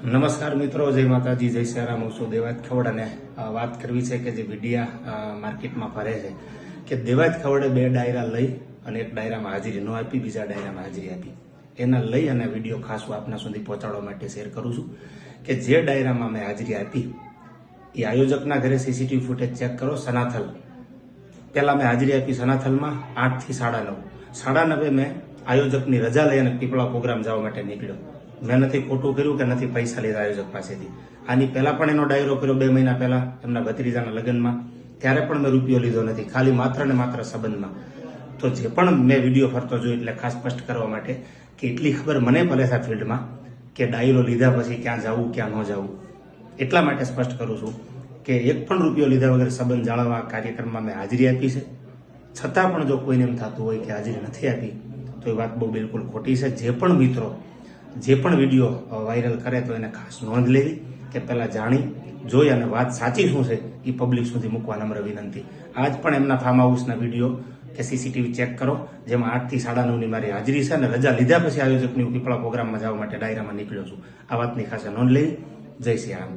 નમસ્કાર મિત્રો, જય માતાજી, જય સિયારામ. હું છું દેવાયત ખવડ અને વાત કરવી છે કે જે વિડિયા માર્કેટમાં ફરે છે કે દેવાયત ખવડે 2 ડાયરા લઈ અને એક ડાયરામાં હાજરી ન આપી, બીજા ડાયરામાં હાજરી આપી. એના લઈ અને વિડીયો ખાસ હું આપના સુધી પહોંચાડવા માટે શેર કરું છું કે જે ડાયરામાં મેં હાજરી આપી એ આયોજકના ઘરે સીસીટીવી ફૂટેજ ચેક કરો. સનાથલ પહેલાં મેં હાજરી આપી સનાથલમાં 8 થી 9:30. 9:30 મેં આયોજકની રજા લઈ અને પીપળા પ્રોગ્રામ જવા માટે નીકળ્યો. મેં નથી ખોટું કર્યું કે નથી પૈસા લીધા આયોજક પાસેથી. આની પહેલા પણ એનો ડાયરો કર્યો 2 મહિના પહેલા એમના ભત્રીજાના લગ્નમાં, ત્યારે પણ મેં રૂપિયો લીધો નથી, ખાલી માત્ર ને માત્ર સંબંધમાં. તો જે પણ મેં વિડીયો ફરતો જોયો એટલે ખાસ સ્પષ્ટ કરવા માટે કે એટલી ખબર મને પડે છે ફિલ્ડમાં કે ડાયરો લીધા પછી ક્યાં જવું ક્યાં ન જવું. એટલા માટે સ્પષ્ટ કરું છું કે એક પણ રૂપિયો લીધા વગર સંબંધ જાળવવા કાર્યક્રમમાં મેં હાજરી આપી છે. છતાં પણ જો કોઈને એમ થતું હોય કે હાજરી નથી આપી તો એ વાત બહુ બિલકુલ ખોટી છે. જે પણ મિત્રો જે પણ વિડીયો વાયરલ કરે તો એને ખાસ નોંધ લેવી કે પહેલાં જાણી જોઈ અને વાત સાચી શું છે એ પબ્લિક સુધી મૂકવા નમ્ર વિનંતી. આજ પણ એમના ફાર્મ હાઉસના વિડીયો કે સીસીટીવી ચેક કરો જેમાં 8 થી 9:30ની મારી હાજરી છે અને રજા લીધા પછી આયોજકની પીપળા પ્રોગ્રામમાં જવા માટે ડાયરામાં નીકળ્યો છું. આ વાતની ખાસ નોંધ લેવી. જય સિયારામ.